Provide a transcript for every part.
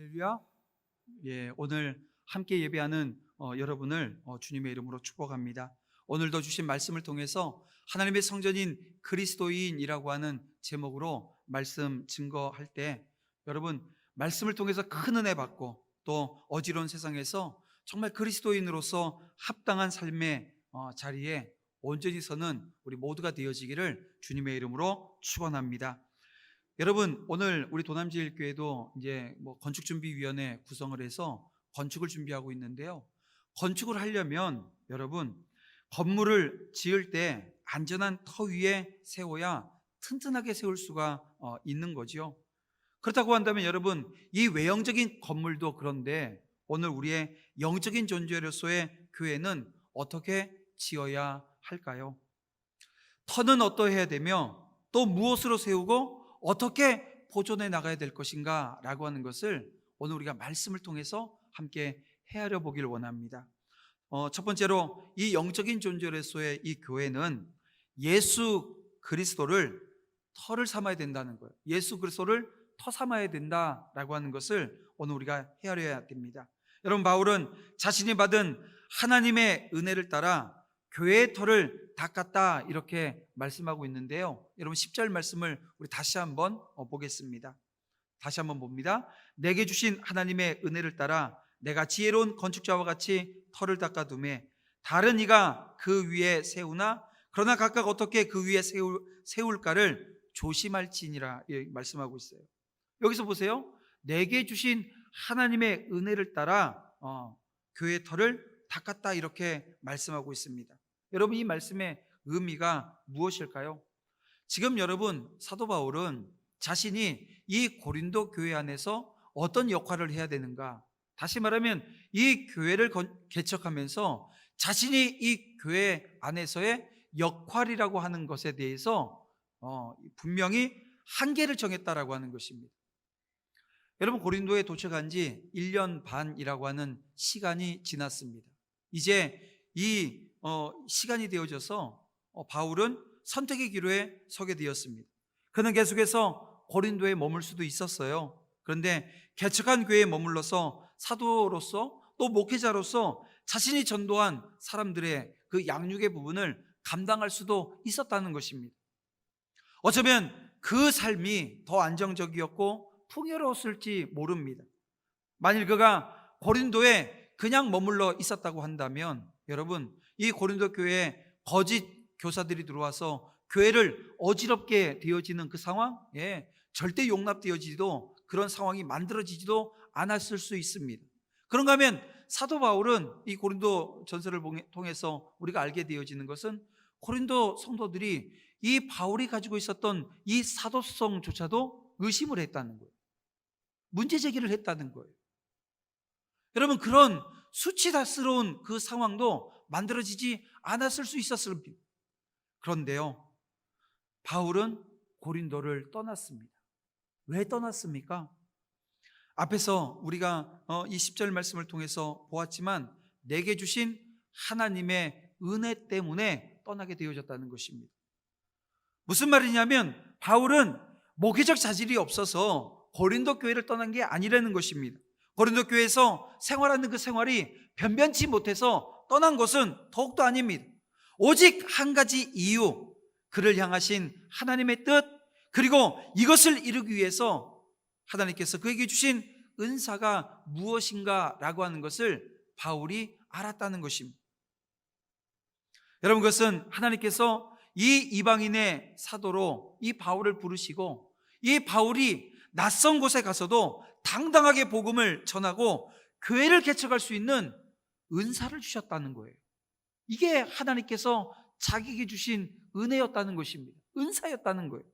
할렐루야. 예, 오늘 함께 예배하는 여러분을 주님의 이름으로 축복합니다. 오늘도 주신 말씀을 통해서 하나님의 성전인 그리스도인이라고 하는 제목으로 말씀 증거할 때 여러분 말씀을 통해서 큰 은혜 받고 또 어지러운 세상에서 정말 그리스도인으로서 합당한 삶의 자리에 온전히 서는 우리 모두가 되어지기를 주님의 이름으로 축원합니다. 여러분, 오늘 우리 도남제일교회도 이제 건축준비위원회 구성을 해서 건축을 준비하고 있는데요. 건축을 하려면 여러분, 건물을 지을 때 안전한 터 위에 세워야 튼튼하게 세울 수가 있는 거죠. 그렇다고 한다면 여러분, 이 외형적인 건물도 그런데 오늘 우리의 영적인 존재로서의 교회는 어떻게 지어야 할까요? 터는 어떠해야 되며 또 무엇으로 세우고 어떻게 보존해 나가야 될 것인가 라고 하는 것을 오늘 우리가 말씀을 통해서 함께 헤아려 보길 원합니다. 첫 번째로 이 영적인 존재로서의 이 교회는 예수 그리스도를 터를 삼아야 된다는 거예요. 예수 그리스도를 터 삼아야 된다라고 하는 것을 오늘 우리가 헤아려야 됩니다. 여러분, 바울은 자신이 받은 하나님의 은혜를 따라 교회의 터를 닦았다 이렇게 말씀하고 있는데요. 여러분 10절 말씀을 우리 다시 한번 보겠습니다. 다시 한번 봅니다. 내게 주신 하나님의 은혜를 따라 내가 지혜로운 건축자와 같이 터를 닦아두매 다른 이가 그 위에 세우나 그러나 각각 어떻게 그 위에 세울까를 조심할지니라 말씀하고 있어요. 여기서 보세요. 내게 주신 하나님의 은혜를 따라 교회의 터를 닦았다 이렇게 말씀하고 있습니다. 여러분, 이 말씀의 의미가 무엇일까요? 지금 여러분, 사도 바울은 자신이 이 고린도 교회 안에서 어떤 역할을 해야 되는가, 다시 말하면 이 교회를 개척하면서 자신이 이 교회 안에서의 역할이라고 하는 것에 대해서 분명히 한계를 정했다라고 하는 것입니다. 여러분, 고린도에 도착한 지 1년 반이라고 하는 시간이 지났습니다. 이제 이 시간이 되어져서 바울은 선택의 기로에 서게 되었습니다. 그는 계속해서 고린도에 머물 수도 있었어요. 그런데 개척한 교회에 머물러서 사도로서 또 목회자로서 자신이 전도한 사람들의 그 양육의 부분을 감당할 수도 있었다는 것입니다. 어쩌면 그 삶이 더 안정적이었고 풍요로웠을지 모릅니다. 만일 그가 고린도에 그냥 머물러 있었다고 한다면 여러분, 이 고린도 교회에 거짓 교사들이 들어와서 교회를 어지럽게 되어지는 그 상황에 절대 용납되어지지도 그런 상황이 만들어지지도 않았을 수 있습니다. 그런가 하면 사도 바울은 이 고린도 전서를 통해서 우리가 알게 되어지는 것은 고린도 성도들이 이 바울이 가지고 있었던 이 사도성조차도 의심을 했다는 거예요. 문제 제기를 했다는 거예요. 여러분, 그런 수치다스러운 그 상황도 만들어지지 않았을 수 있었습니다. 그런데요, 바울은 고린도를 떠났습니다. 왜 떠났습니까? 앞에서 우리가 이 10절 말씀을 통해서 보았지만 내게 주신 하나님의 은혜 때문에 떠나게 되어졌다는 것입니다. 무슨 말이냐면 바울은 목회적 자질이 없어서 고린도 교회를 떠난 게 아니라는 것입니다. 고린도 교회에서 생활하는 그 생활이 변변치 못해서 떠난 것은 더욱도 아닙니다. 오직 한 가지 이유, 그를 향하신 하나님의 뜻, 그리고 이것을 이루기 위해서 하나님께서 그에게 주신 은사가 무엇인가 라고 하는 것을 바울이 알았다는 것입니다. 여러분, 그것은 하나님께서 이 이방인의 사도로 이 바울을 부르시고 이 바울이 낯선 곳에 가서도 당당하게 복음을 전하고 교회를 개척할 수 있는 은사를 주셨다는 거예요. 이게 하나님께서 자기에게 주신 은혜였다는 것입니다. 은사였다는 거예요.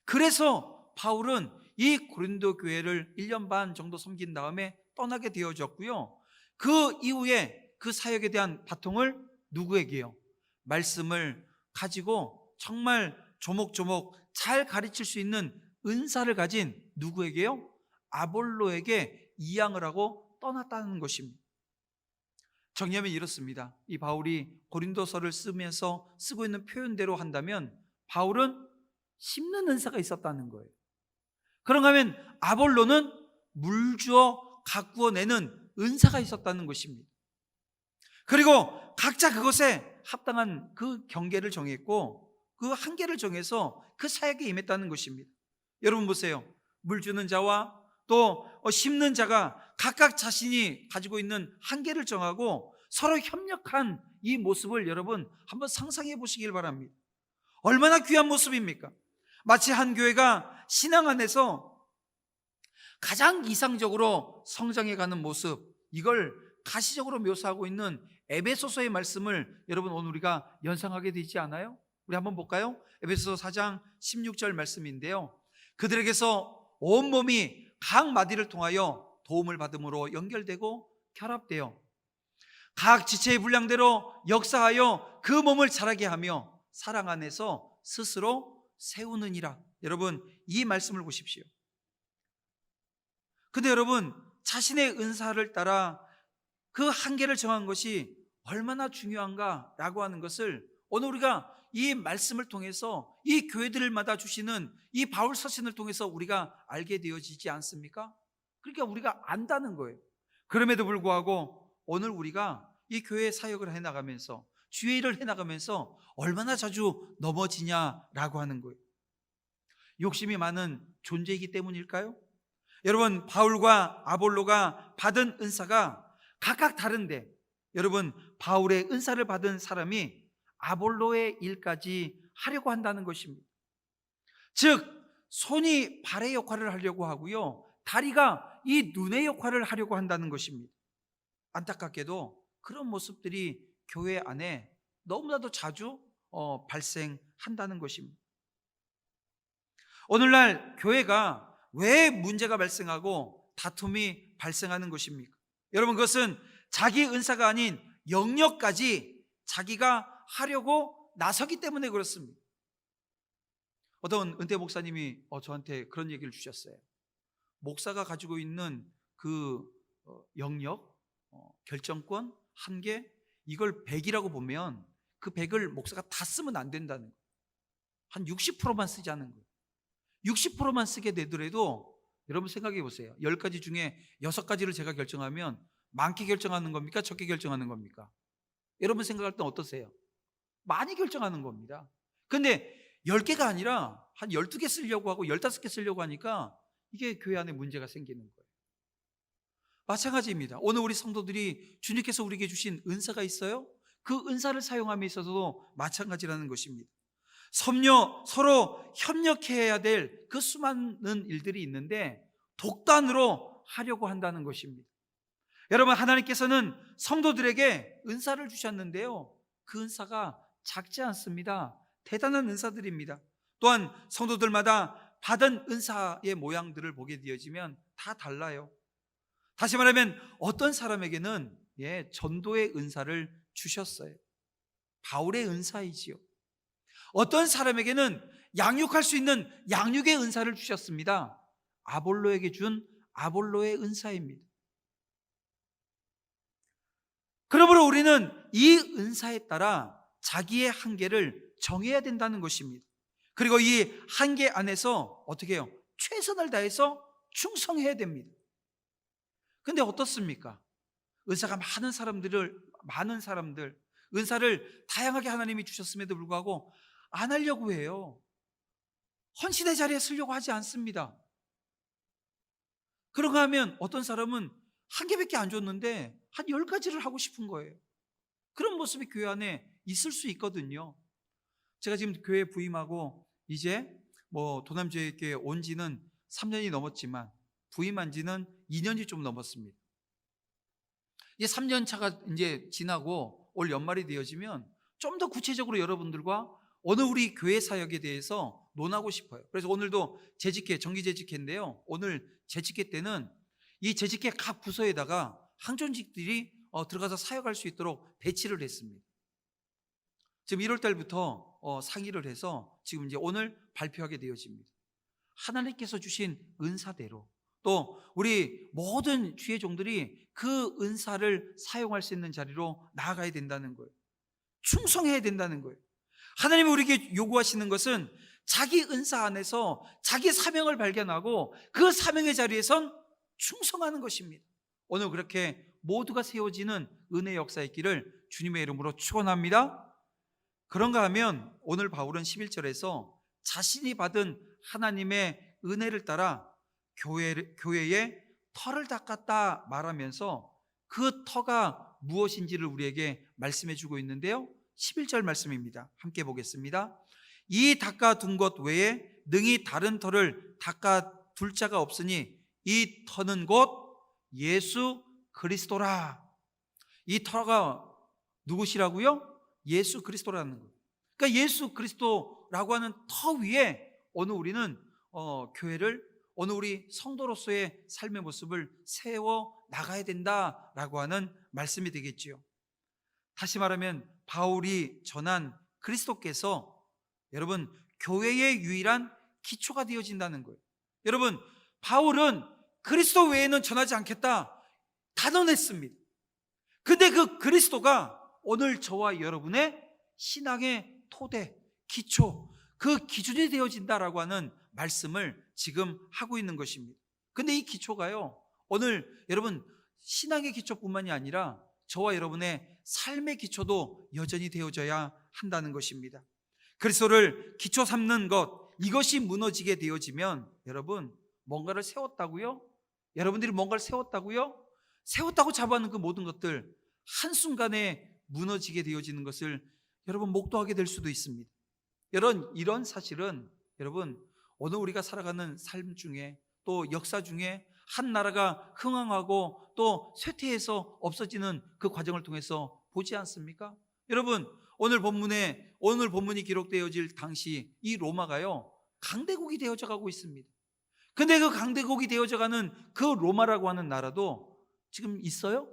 그래서 바울은 이 고린도 교회를 1년 반 정도 섬긴 다음에 떠나게 되어졌고요. 그 이후에 그 사역에 대한 바통을 누구에게요? 말씀을 가지고 정말 조목조목 잘 가르칠 수 있는 은사를 가진 누구에게요? 아볼로에게 이양을 하고 떠났다는 것입니다. 정리하면 이렇습니다. 이 바울이 고린도서를 쓰면서 쓰고 있는 표현대로 한다면 바울은 심는 은사가 있었다는 거예요. 그런가 하면 아볼로는 물주어 가꾸어내는 은사가 있었다는 것입니다. 그리고 각자 그것에 합당한 그 경계를 정했고 그 한계를 정해서 그 사역에 임했다는 것입니다. 여러분 보세요. 물 주는 자와 또 심는 자가 각각 자신이 가지고 있는 한계를 정하고 서로 협력한 이 모습을 여러분 한번 상상해 보시길 바랍니다. 얼마나 귀한 모습입니까? 마치 한 교회가 신앙 안에서 가장 이상적으로 성장해가는 모습, 이걸 가시적으로 묘사하고 있는 에베소서의 말씀을 여러분 오늘 우리가 연상하게 되지 않아요? 우리 한번 볼까요? 에베소서 4장 16절 말씀인데요, 그들에게서 온몸이 각 마디를 통하여 도움을 받음으로 연결되고 결합되어 각 지체의 분량대로 역사하여 그 몸을 자라게 하며 사랑 안에서 스스로 세우느니라. 여러분 이 말씀을 보십시오. 근데 여러분 자신의 은사를 따라 그 한계를 정한 것이 얼마나 중요한가라고 하는 것을 오늘 우리가 이 말씀을 통해서 이 교회들마다 주시는 이 바울 서신을 통해서 우리가 알게 되어지지 않습니까? 그러니까 우리가 안다는 거예요. 그럼에도 불구하고 오늘 우리가 이 교회 사역을 해나가면서 주의 일을 해나가면서 얼마나 자주 넘어지냐라고 하는 거예요. 욕심이 많은 존재이기 때문일까요? 여러분 바울과 아볼로가 받은 은사가 각각 다른데 여러분 바울의 은사를 받은 사람이 아볼로의 일까지 하려고 한다는 것입니다. 즉 손이 발의 역할을 하려고 하고요, 다리가 이 눈의 역할을 하려고 한다는 것입니다. 안타깝게도 그런 모습들이 교회 안에 너무나도 자주 발생한다는 것입니다. 오늘날 교회가 왜 문제가 발생하고 다툼이 발생하는 것입니까? 여러분 그것은 자기 은사가 아닌 영역까지 자기가 하려고 나서기 때문에 그렇습니다. 어떤 은퇴 목사님이 저한테 그런 얘기를 주셨어요. 목사가 가지고 있는 그 영역, 결정권, 한계, 이걸 100이라고 보면 그 100을 목사가 다 쓰면 안 된다는 거예요. 한 60%만 쓰자는 거예요. 60%만 쓰게 되더라도 여러분 생각해 보세요. 10가지 중에 6가지를 제가 결정하면 많게 결정하는 겁니까? 적게 결정하는 겁니까? 여러분 생각할 땐 어떠세요? 많이 결정하는 겁니다. 근데 10개가 아니라 한 12개 쓰려고 하고 15개 쓰려고 하니까 이게 교회 안에 문제가 생기는 거예요. 마찬가지입니다. 오늘 우리 성도들이 주님께서 우리에게 주신 은사가 있어요. 그 은사를 사용함에 있어서도 마찬가지라는 것입니다. 서로 협력해야 될 그 수많은 일들이 있는데 독단으로 하려고 한다는 것입니다. 여러분 하나님께서는 성도들에게 은사를 주셨는데요, 그 은사가 작지 않습니다. 대단한 은사들입니다. 또한 성도들마다 받은 은사의 모양들을 보게 되어지면 다 달라요. 다시 말하면 어떤 사람에게는 전도의 은사를 주셨어요. 바울의 은사이지요. 어떤 사람에게는 양육할 수 있는 양육의 은사를 주셨습니다. 아볼로에게 준 아볼로의 은사입니다. 그러므로 우리는 이 은사에 따라 자기의 한계를 정해야 된다는 것입니다. 그리고 이 한계 안에서 어떻게 해요? 최선을 다해서 충성해야 됩니다. 근데 어떻습니까? 은사가 많은 사람들, 은사를 다양하게 하나님이 주셨음에도 불구하고 안 하려고 해요. 헌신의 자리에 쓰려고 하지 않습니다. 그런가 하면 어떤 사람은 한 개밖에 안 줬는데 한 10가지를 하고 싶은 거예요. 그런 모습이 교회 안에 있을 수 있거든요. 제가 지금 교회 부임하고 이제 도남지교회에 온 지는 3년이 넘었지만 부임한 지는 2년이 좀 넘었습니다. 이제 3년 차가 이제 지나고 올 연말이 되어지면 좀 더 구체적으로 여러분들과 오늘 우리 교회 사역에 대해서 논하고 싶어요. 그래서 오늘도 재직회, 정기 재직회인데요, 오늘 재직회 때는 이 재직회 각 부서에다가 항존직들이 들어가서 사역할 수 있도록 배치를 했습니다. 지금 1월 달부터 상의를 해서 지금 이제 오늘 발표하게 되어집니다. 하나님께서 주신 은사대로 또 우리 모든 주의 종들이 그 은사를 사용할 수 있는 자리로 나아가야 된다는 거예요. 충성해야 된다는 거예요. 하나님이 우리에게 요구하시는 것은 자기 은사 안에서 자기 사명을 발견하고 그 사명의 자리에선 충성하는 것입니다. 오늘 그렇게 모두가 세워지는 은혜의 역사의 길을 주님의 이름으로 축원합니다. 그런가 하면 오늘 바울은 11절에서 자신이 받은 하나님의 은혜를 따라 교회의 터를 닦았다 말하면서 그 터가 무엇인지를 우리에게 말씀해 주고 있는데요, 11절 말씀입니다. 함께 보겠습니다. 이 닦아둔 것 외에 능히 다른 터를 닦아둘 자가 없으니 이 터는 곧 예수 그리스도라. 이 터가 누구시라고요? 예수 그리스도라는 거예요. 그러니까 예수 그리스도라고 하는 터 위에 오늘 우리는 교회를, 오늘 우리 성도로서의 삶의 모습을 세워 나가야 된다라고 하는 말씀이 되겠지요. 다시 말하면 바울이 전한 그리스도께서 여러분 교회의 유일한 기초가 되어진다는 거예요. 여러분, 바울은 그리스도 외에는 전하지 않겠다 단언했습니다. 근데 그 그리스도가 오늘 저와 여러분의 신앙의 토대, 기초, 그 기준이 되어진다라고 하는 말씀을 지금 하고 있는 것입니다. 근데 이 기초가요, 오늘 여러분 신앙의 기초뿐만이 아니라 저와 여러분의 삶의 기초도 여전히 되어져야 한다는 것입니다. 그리스도를 기초 삼는 것, 이것이 무너지게 되어지면 여러분 뭔가를 세웠다고요? 여러분들이 뭔가를 세웠다고요? 세웠다고 잡아놓은 그 모든 것들 한순간에 무너지게 되어지는 것을 여러분 목도하게 될 수도 있습니다. 이런 사실은 여러분 오늘 우리가 살아가는 삶 중에 또 역사 중에 한 나라가 흥황하고 또 쇠퇴해서 없어지는 그 과정을 통해서 보지 않습니까? 여러분 오늘 본문이 기록되어질 당시 이 로마가요 강대국이 되어져 가고 있습니다. 근데 그 강대국이 되어져 가는 그 로마라고 하는 나라도 지금 있어요?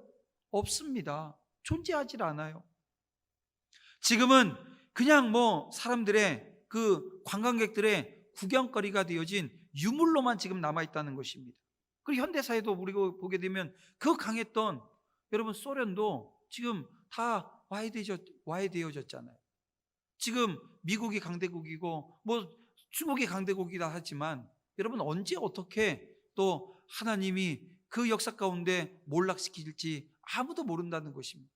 없습니다. 존재하질 않아요. 지금은 그냥 사람들의 그 관광객들의 구경거리가 되어진 유물로만 지금 남아있다는 것입니다. 그리고 현대사회도 우리가 보게 되면 그 강했던 여러분 소련도 지금 다 와해되어졌잖아요. 지금 미국이 강대국이고 중국이 강대국이다 하지만 여러분 언제 어떻게 또 하나님이 그 역사 가운데 몰락시킬지 아무도 모른다는 것입니다.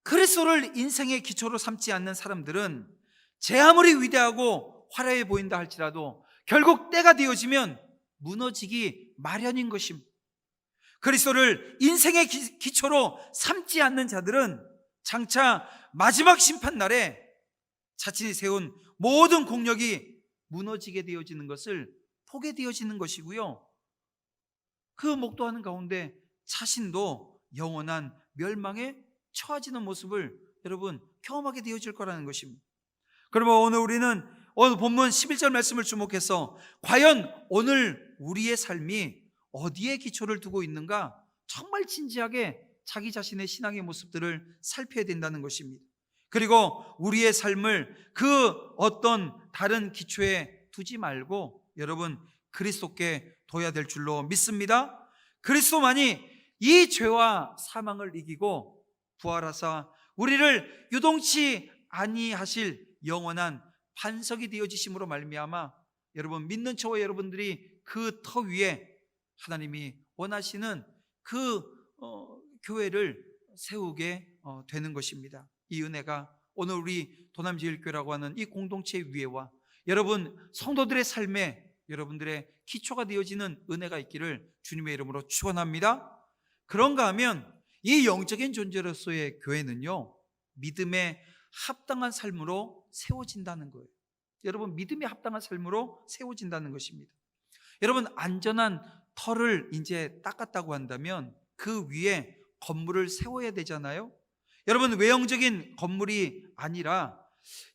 그리스도를 인생의 기초로 삼지 않는 사람들은 제 아무리 위대하고 화려해 보인다 할지라도 결국 때가 되어지면 무너지기 마련인 것입니다. 그리스도를 인생의 기초로 삼지 않는 자들은 장차 마지막 심판날에 자신이 세운 모든 공력이 무너지게 되어지는 것을 보게 되어지는 것이고요, 그 목도하는 가운데 자신도 영원한 멸망에 처해지는 모습을 여러분 경험하게 되어질 거라는 것입니다. 그러면 오늘 본문 11절 말씀을 주목해서 과연 오늘 우리의 삶이 어디에 기초를 두고 있는가 정말 진지하게 자기 자신의 신앙의 모습들을 살펴야 된다는 것입니다. 그리고 우리의 삶을 그 어떤 다른 기초에 두지 말고 여러분 그리스도께 둬야 될 줄로 믿습니다. 그리스도만이 이 죄와 사망을 이기고 부활하사 우리를 유동치 아니하실 영원한 반석이 되어지심으로 말미암아 여러분 믿는 저와 여러분들이 그 터 위에 하나님이 원하시는 그 교회를 세우게 되는 것입니다. 이 은혜가 오늘 우리 도남제일교회라고 하는 이 공동체 위에와 여러분 성도들의 삶에 여러분들의 기초가 되어지는 은혜가 있기를 주님의 이름으로 축원합니다. 그런가 하면 이 영적인 존재로서의 교회는요 믿음에 합당한 삶으로 세워진다는 거예요. 여러분 믿음에 합당한 삶으로 세워진다는 것입니다. 여러분 안전한 터를 이제 닦았다고 한다면 그 위에 건물을 세워야 되잖아요. 여러분 외형적인 건물이 아니라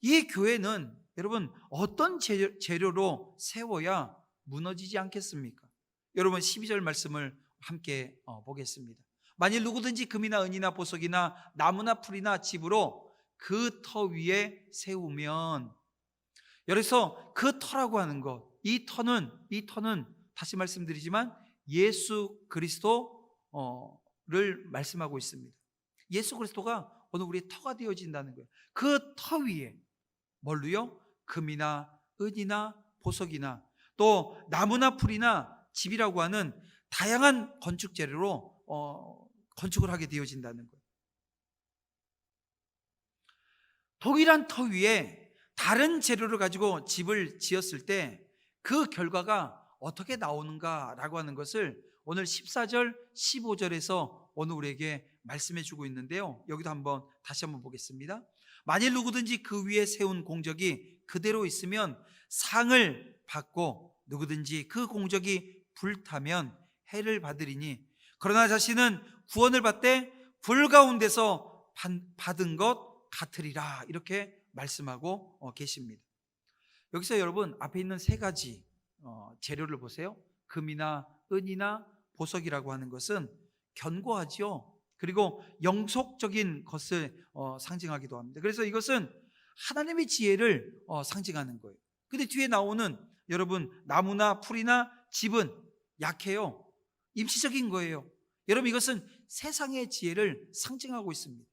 이 교회는 여러분 어떤 재료로 세워야 무너지지 않겠습니까? 여러분 12절 말씀을 함께 보겠습니다. 만일 누구든지 금이나 은이나 보석이나 나무나 풀이나 집으로 그 터 위에 세우면, 여기서 그 터라고 하는 것, 이 터는 다시 말씀드리지만 예수 그리스도를 말씀하고 있습니다. 예수 그리스도가 오늘 우리의 터가 되어진다는 거예요. 그 터 위에 뭘로요? 금이나 은이나 보석이나 또 나무나 풀이나 집이라고 하는 다양한 건축 재료로 건축을 하게 되어진다는 거예요. 동일한 터 위에 다른 재료를 가지고 집을 지었을 때 그 결과가 어떻게 나오는가라고 하는 것을 오늘 14절, 15절에서 오늘 우리에게 말씀해 주고 있는데요. 여기도 다시 한번 보겠습니다. 만일 누구든지 그 위에 세운 공적이 그대로 있으면 상을 받고 누구든지 그 공적이 불타면 해를 받으리니 그러나 자신은 구원을 받되 불 가운데서 받은 것 같으리라 이렇게 말씀하고 계십니다. 여기서 여러분 앞에 있는 세 가지 재료를 보세요. 금이나 은이나 보석이라고 하는 것은 견고하지요. 그리고 영속적인 것을 상징하기도 합니다. 그래서 이것은 하나님의 지혜를 상징하는 거예요. 근데 뒤에 나오는 여러분 나무나 풀이나 집은 약해요. 임시적인 거예요. 여러분 이것은 세상의 지혜를 상징하고 있습니다.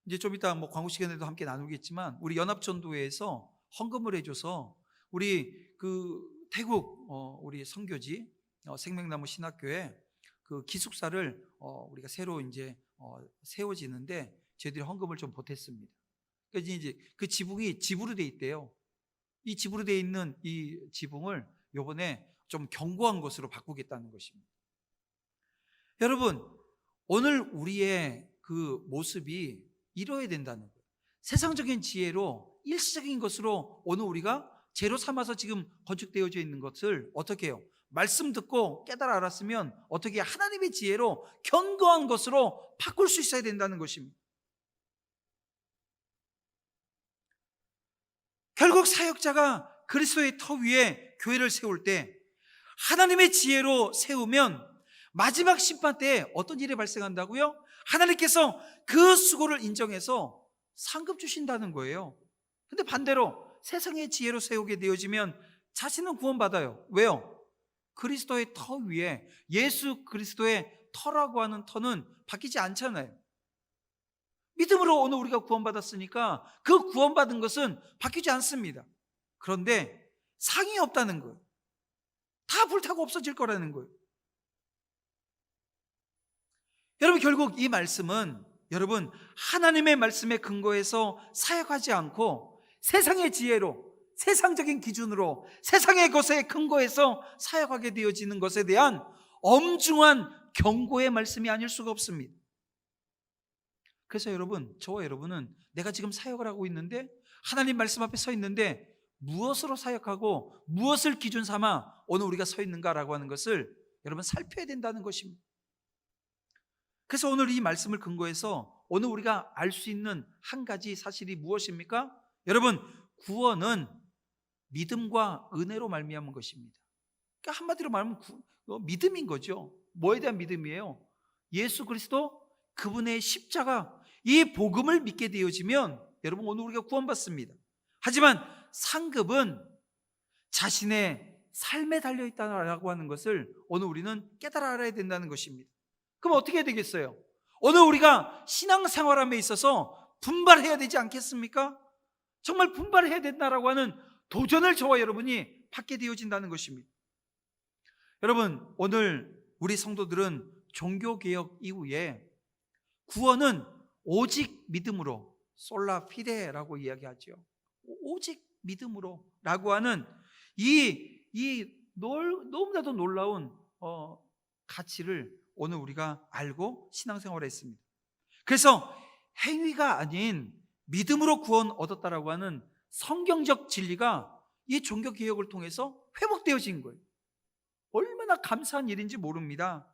이제 좀 이따 광고 시간에도 함께 나누겠지만 우리 연합전도회에서 헌금을 해줘서 우리 태국 우리 선교지 생명나무 신학교에 그 기숙사를 우리가 새로 이제 세워지는데 저희들이 헌금을 좀 보탰습니다. 그래서 이제 그 지붕이 지붕으로 돼 있대요. 이 지붕으로 돼 있는 이 지붕을 이번에 좀 견고한 것으로 바꾸겠다는 것입니다. 여러분 오늘 우리의 그 모습이 이뤄야 된다는 거예요. 세상적인 지혜로 일시적인 것으로 오늘 우리가 재료 삼아서 지금 건축되어져 있는 것을 어떻게 해요? 말씀 듣고 깨달아 알았으면 어떻게 하나님의 지혜로 견고한 것으로 바꿀 수 있어야 된다는 것입니다. 결국 사역자가 그리스도의 터 위에 교회를 세울 때 하나님의 지혜로 세우면 마지막 심판 때에 어떤 일이 발생한다고요? 하나님께서 그 수고를 인정해서 상급 주신다는 거예요. 근데 반대로 세상의 지혜로 세우게 되어지면 자신은 구원받아요. 왜요? 그리스도의 터 위에 예수 그리스도의 터라고 하는 터는 바뀌지 않잖아요. 믿음으로 오늘 우리가 구원받았으니까 그 구원받은 것은 바뀌지 않습니다. 그런데 상이 없다는 거예요. 다 불타고 없어질 거라는 거예요. 여러분 결국 이 말씀은 여러분 하나님의 말씀에 근거해서 사역하지 않고 세상의 지혜로 세상적인 기준으로 세상의 것에 근거해서 사역하게 되어지는 것에 대한 엄중한 경고의 말씀이 아닐 수가 없습니다. 그래서 여러분 저와 여러분은 내가 지금 사역을 하고 있는데 하나님 말씀 앞에 서 있는데 무엇으로 사역하고 무엇을 기준 삼아 오늘 우리가 서 있는가라고 하는 것을 여러분 살펴야 된다는 것입니다. 그래서 오늘 이 말씀을 근거해서 오늘 우리가 알 수 있는 한 가지 사실이 무엇입니까? 여러분 구원은 믿음과 은혜로 말미암은 것입니다. 그러니까 한마디로 말하면 믿음인 거죠. 뭐에 대한 믿음이에요? 예수 그리스도 그분의 십자가 이 복음을 믿게 되어지면 여러분 오늘 우리가 구원받습니다. 하지만 상급은 자신의 삶에 달려있다라고 하는 것을 오늘 우리는 깨달아 알아야 된다는 것입니다. 그럼 어떻게 해야 되겠어요? 오늘 우리가 신앙생활함에 있어서 분발해야 되지 않겠습니까? 정말 분발해야 된다라고 하는 도전을 저와 여러분이 받게 되어진다는 것입니다. 여러분 오늘 우리 성도들은 종교개혁 이후에 구원은 오직 믿음으로 솔라 피데라고 이야기하죠. 오직 믿음으로 라고 하는 이 너무나도 놀라운 가치를 오늘 우리가 알고 신앙생활을 했습니다. 그래서 행위가 아닌 믿음으로 구원 얻었다라고 하는 성경적 진리가 이 종교개혁을 통해서 회복되어진 거예요. 얼마나 감사한 일인지 모릅니다.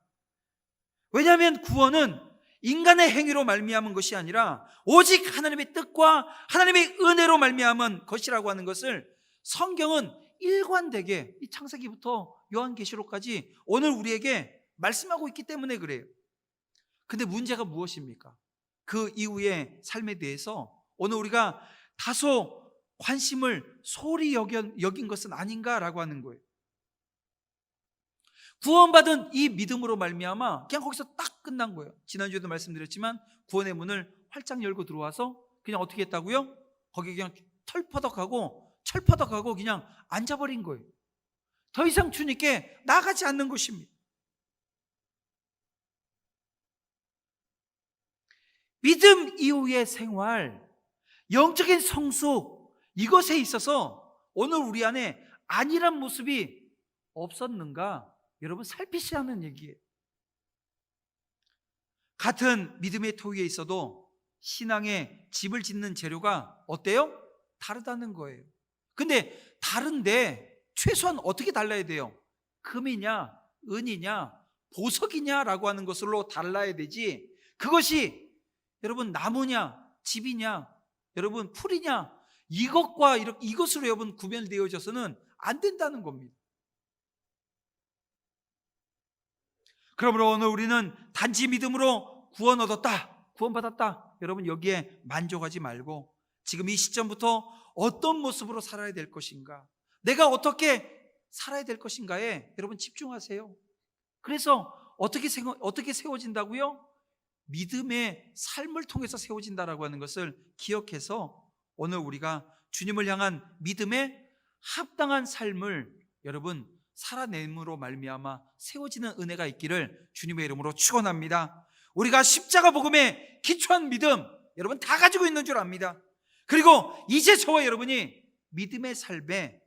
왜냐하면 구원은 인간의 행위로 말미암은 것이 아니라 오직 하나님의 뜻과 하나님의 은혜로 말미암은 것이라고 하는 것을 성경은 일관되게 이 창세기부터 요한계시록까지 오늘 우리에게 말씀하고 있기 때문에 그래요. 근데 문제가 무엇입니까? 그 이후의 삶에 대해서 오늘 우리가 다소 관심을 소홀히 여긴 것은 아닌가라고 하는 거예요. 구원받은 이 믿음으로 말미암아 그냥 거기서 딱 끝난 거예요. 지난주에도 말씀드렸지만 구원의 문을 활짝 열고 들어와서 그냥 어떻게 했다고요? 거기 그냥 털퍼덕하고 철퍼덕하고 그냥 앉아버린 거예요. 더 이상 주님께 나가지 않는 것입니다. 믿음 이후의 생활, 영적인 성숙, 이것에 있어서 오늘 우리 안에 안일한 모습이 없었는가? 여러분 살피시라는 얘기예요. 같은 믿음의 토기에 있어도 신앙의 집을 짓는 재료가 어때요? 다르다는 거예요. 근데 다른데 최소한 어떻게 달라야 돼요? 금이냐, 은이냐, 보석이냐라고 하는 것으로 달라야 되지, 그것이 여러분 나무냐, 집이냐, 여러분 풀이냐, 이것으로 여러분 구별되어져서는 안 된다는 겁니다. 그러므로 오늘 우리는 단지 믿음으로 구원 얻었다, 구원받았다, 여러분 여기에 만족하지 말고 지금 이 시점부터 어떤 모습으로 살아야 될 것인가, 내가 어떻게 살아야 될 것인가에 여러분 집중하세요. 그래서 어떻게 세워진다고요? 믿음의 삶을 통해서 세워진다라고 하는 것을 기억해서 오늘 우리가 주님을 향한 믿음의 합당한 삶을 여러분 살아냄으로 말미암아 세워지는 은혜가 있기를 주님의 이름으로 축원합니다. 우리가 십자가 복음에 기초한 믿음 여러분 다 가지고 있는 줄 압니다. 그리고 이제 저와 여러분이 믿음의 삶에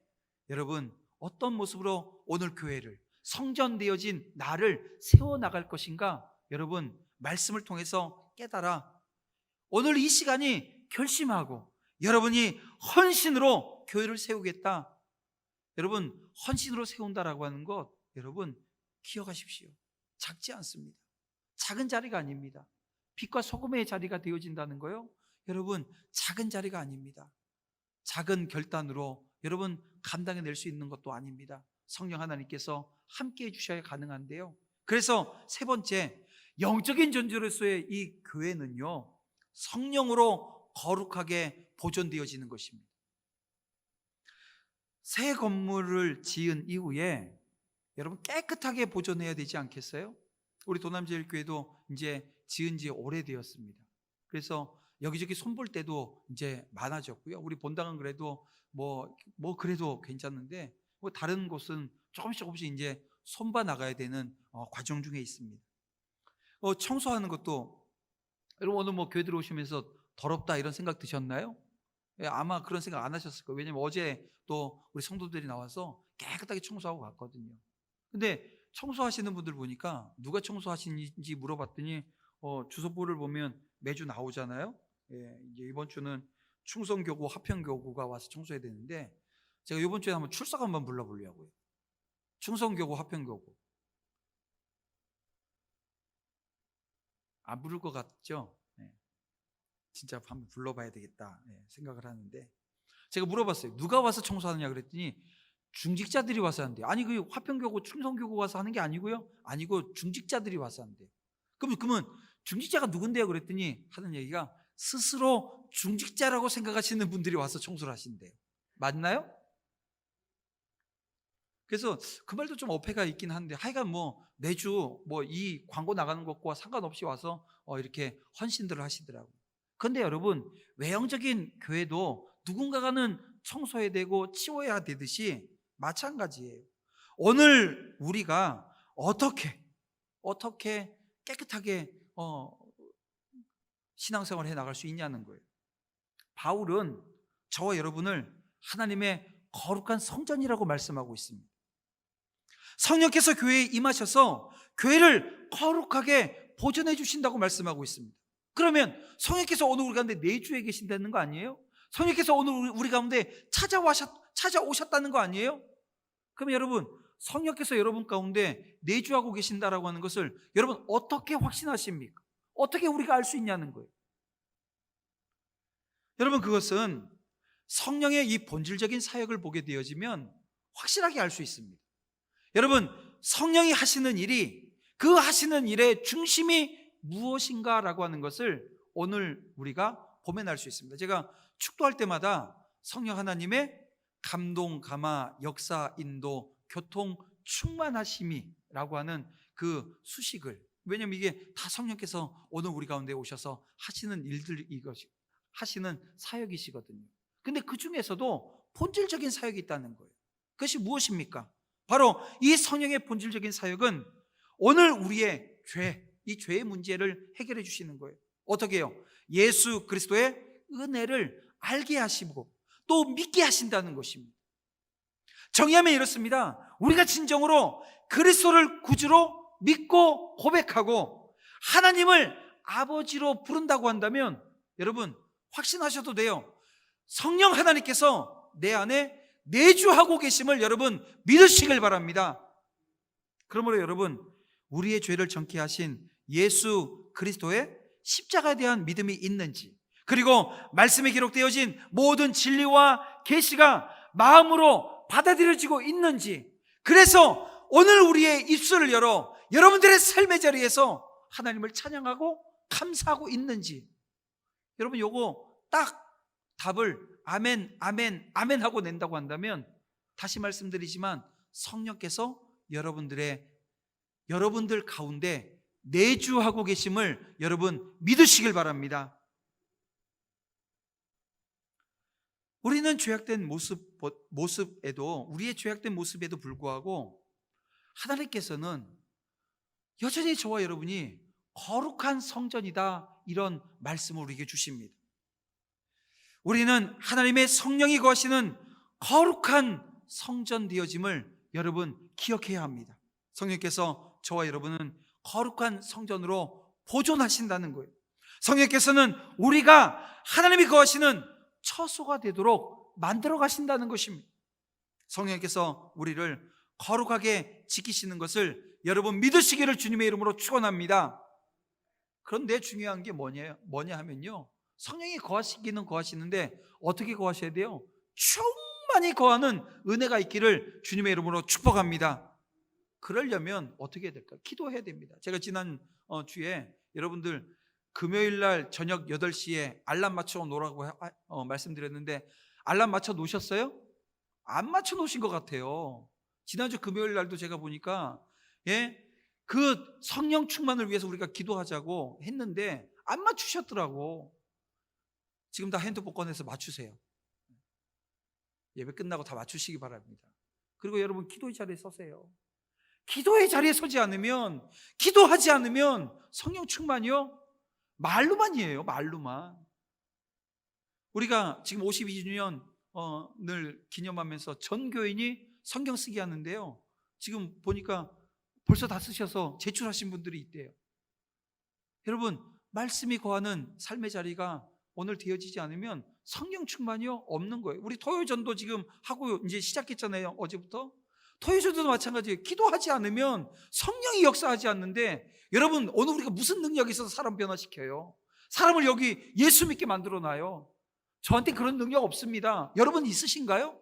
여러분 어떤 모습으로 오늘 교회를, 성전되어진 나를 세워나갈 것인가, 여러분 말씀을 통해서 깨달아 오늘 이 시간이 결심하고 여러분이 헌신으로 교회를 세우겠다, 여러분 헌신으로 세운다라고 하는 것 여러분 기억하십시오. 작지 않습니다. 작은 자리가 아닙니다. 빛과 소금의 자리가 되어진다는 거요, 여러분 작은 자리가 아닙니다. 작은 결단으로 여러분 감당해낼 수 있는 것도 아닙니다. 성령 하나님께서 함께해 주셔야 가능한데요. 그래서 세 번째, 영적인 존재로서의 이 교회는요 성령으로 거룩하게 보존되어지는 것입니다. 새 건물을 지은 이후에 여러분 깨끗하게 보존해야 되지 않겠어요? 우리 도남제일교회도 이제 지은 지 오래되었습니다. 그래서 여기저기 손볼 때도 이제 많아졌고요. 우리 본당은 그래도 뭐 그래도 괜찮은데 뭐 다른 곳은 조금씩 이제 손봐 나가야 되는 과정 중에 있습니다. 청소하는 것도 여러분 오늘 뭐 교회 들어오시면서 더럽다 이런 생각 드셨나요? 예, 아마 그런 생각 안 하셨을 거예요. 왜냐면 어제 또 우리 성도들이 나와서 깨끗하게 청소하고 갔거든요. 근데 청소하시는 분들 보니까 누가 청소하시는지 물어봤더니 주소부를 보면 매주 나오잖아요. 예, 이제 이번 주는 충성교구, 화평교구가 와서 청소해야 되는데 제가 이번 주에 한번 출석 한번 불러보려고요. 충성교구, 화평교구. 안 부를 것 같죠? 네. 진짜 한번 불러봐야 되겠다 생각을 하는데, 제가 물어봤어요. 누가 와서 청소하느냐 그랬더니 중직자들이 와서 하는데, 아니 그 화평교구, 충성교구 와서 하는 게 아니고요, 아니고 중직자들이 와서 한대요. 그러면 중직자가 누군데요? 그랬더니 하는 얘기가 스스로 중직자라고 생각하시는 분들이 와서 청소를 하신대요. 맞나요? 그래서 그 말도 좀 어폐가 있긴 한데, 하여간 뭐 매주 뭐 이 광고 나가는 것과 상관없이 와서 이렇게 헌신들을 하시더라고요. 그런데 여러분 외형적인 교회도 누군가가는 청소해야 되고 치워야 되듯이 마찬가지예요. 오늘 우리가 어떻게 깨끗하게 신앙생활을 해 나갈 수 있냐는 거예요. 바울은 저와 여러분을 하나님의 거룩한 성전이라고 말씀하고 있습니다. 성령께서 교회에 임하셔서 교회를 거룩하게 보존해 주신다고 말씀하고 있습니다. 그러면 성령께서 오늘 우리 가운데 내주에 계신다는 거 아니에요? 성령께서 오늘 우리 가운데 찾아오셨다는 거 아니에요? 그럼 여러분 성령께서 여러분 가운데 내주하고 계신다라고 하는 것을 여러분 어떻게 확신하십니까? 어떻게 우리가 알 수 있냐는 거예요. 여러분 그것은 성령의 이 본질적인 사역을 보게 되어지면 확실하게 알 수 있습니다. 여러분 성령이 하시는 일이, 그 하시는 일의 중심이 무엇인가라고 하는 것을 오늘 우리가 보면 알 수 있습니다. 제가 축도할 때마다 성령 하나님의 감동, 감화, 역사, 인도, 교통, 충만하심이라고 하는 그 수식을, 왜냐하면 이게 다 성령께서 오늘 우리 가운데 오셔서 하시는 일들, 이것이 하시는 사역이시거든요. 근데 그 중에서도 본질적인 사역이 있다는 거예요. 그것이 무엇입니까? 바로 이 성령의 본질적인 사역은 오늘 우리의 죄, 이 죄의 문제를 해결해 주시는 거예요. 어떻게 해요? 예수 그리스도의 은혜를 알게 하시고 또 믿게 하신다는 것입니다. 정의하면 이렇습니다. 우리가 진정으로 그리스도를 구주로 믿고 고백하고 하나님을 아버지로 부른다고 한다면 여러분 확신하셔도 돼요. 성령 하나님께서 내 안에 내주하고 계심을 여러분 믿으시길 바랍니다. 그러므로 여러분 우리의 죄를 정케 하신 예수 그리스도의 십자가에 대한 믿음이 있는지, 그리고 말씀에 기록되어진 모든 진리와 계시가 마음으로 받아들여지고 있는지, 그래서 오늘 우리의 입술을 열어 여러분들의 삶의 자리에서 하나님을 찬양하고 감사하고 있는지, 여러분 요거 딱 답을 아멘 아멘 아멘 하고 낸다고 한다면 다시 말씀드리지만 성령께서 여러분들 가운데 내주하고 계심을 여러분 믿으시길 바랍니다. 우리는 죄악된 모습에도, 우리의 죄악된 모습에도 불구하고 하나님께서는 여전히 저와 여러분이 거룩한 성전이다, 이런 말씀을 우리에게 주십니다. 우리는 하나님의 성령이 거하시는 거룩한 성전 되어짐을 여러분 기억해야 합니다. 성령께서 저와 여러분은 거룩한 성전으로 보존하신다는 거예요. 성령께서는 우리가 하나님이 거하시는 처소가 되도록 만들어 가신다는 것입니다. 성령께서 우리를 거룩하게 지키시는 것을 여러분 믿으시기를 주님의 이름으로 축원합니다. 그런데 중요한 게 뭐냐 하면요, 성령이 거하시기는 거하시는데 어떻게 거하셔야 돼요? 충만히 거하는 은혜가 있기를 주님의 이름으로 축복합니다. 그러려면 어떻게 해야 될까요? 기도해야 됩니다. 제가 지난 주에 여러분들 금요일 날 저녁 8시에 알람 맞춰 놓으라고 말씀드렸는데 알람 맞춰 놓으셨어요? 안 맞춰 놓으신 것 같아요. 지난주 금요일 날도 제가 보니까 그 성령 충만을 위해서 우리가 기도하자고 했는데 안 맞추셨더라고. 지금 다 핸드폰 꺼내서 맞추세요. 예배 끝나고 다 맞추시기 바랍니다. 그리고 여러분 기도의 자리에 서세요. 기도의 자리에 서지 않으면, 기도하지 않으면 성령 충만이요? 말로만이에요. 말로만. 우리가 지금 52주년을 기념하면서 전 교인이 성경 쓰기 하는데요, 지금 보니까 벌써 다 쓰셔서 제출하신 분들이 있대요. 여러분 말씀이 거하는 삶의 자리가 오늘 되어지지 않으면 성령 충만이요? 없는 거예요. 우리 토요전도 지금 하고 이제 시작했잖아요. 어제부터. 토요전도 마찬가지예요. 기도하지 않으면 성령이 역사하지 않는데, 여러분 오늘 우리가 무슨 능력이 있어서 사람 변화시켜요? 사람을 여기 예수 믿게 만들어놔요? 저한테 그런 능력 없습니다. 여러분 있으신가요?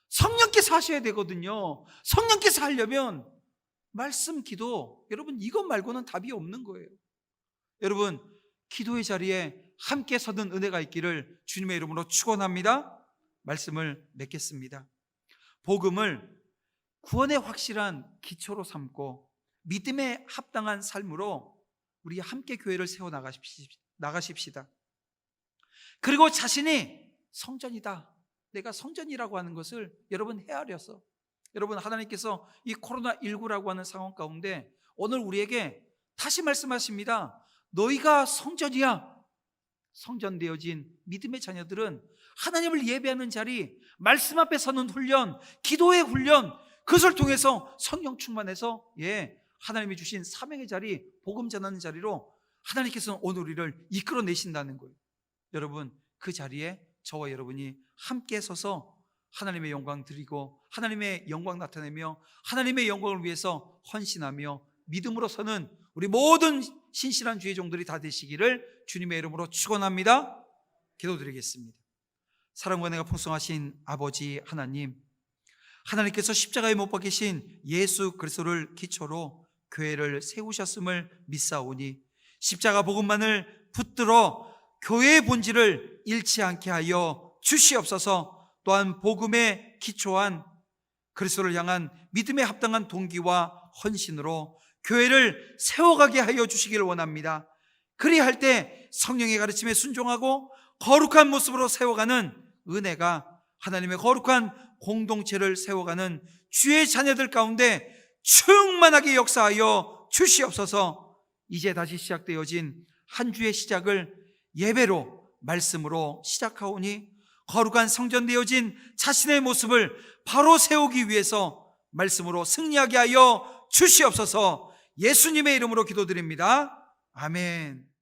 성령께서 하셔야 되거든요. 성령께서 하려면 말씀, 기도, 여러분 이것 말고는 답이 없는 거예요. 여러분 기도의 자리에 함께 서는 은혜가 있기를 주님의 이름으로 축원합니다. 말씀을 맺겠습니다. 복음을 구원의 확실한 기초로 삼고 믿음에 합당한 삶으로 우리 함께 교회를 세워 나가십시다. 그리고 자신이 성전이다, 내가 성전이라고 하는 것을 여러분 헤아려서, 여러분 하나님께서 이 코로나19라고 하는 상황 가운데 오늘 우리에게 다시 말씀하십니다. 너희가 성전이야. 성전되어진 믿음의 자녀들은 하나님을 예배하는 자리, 말씀 앞에 서는 훈련, 기도의 훈련, 그것을 통해서 성령 충만해서 하나님이 주신 사명의 자리, 복음 전하는 자리로 하나님께서는 오늘 우리를 이끌어내신다는 거예요. 여러분 그 자리에 저와 여러분이 함께 서서 하나님의 영광 드리고 하나님의 영광 나타내며 하나님의 영광을 위해서 헌신하며 믿음으로 서는 우리 모든 신실한 주의 종들이 다 되시기를 주님의 이름으로 축원합니다. 기도드리겠습니다. 사랑과 은혜가 풍성하신 아버지 하나님, 하나님께서 십자가에 못 박히신 예수 그리스도를 기초로 교회를 세우셨음을 믿사오니 십자가 복음만을 붙들어 교회의 본질을 잃지 않게 하여 주시옵소서. 또한 복음에 기초한 그리스도를 향한 믿음에 합당한 동기와 헌신으로 교회를 세워가게 하여 주시기를 원합니다. 그리할 때 성령의 가르침에 순종하고 거룩한 모습으로 세워가는 은혜가 하나님의 거룩한 공동체를 세워가는 주의 자녀들 가운데 충만하게 역사하여 주시옵소서. 이제 다시 시작되어진 한 주의 시작을 예배로, 말씀으로 시작하오니 거룩한 성전 되어진 자신의 모습을 바로 세우기 위해서 말씀으로 승리하게 하여 주시옵소서. 예수님의 이름으로 기도드립니다. 아멘.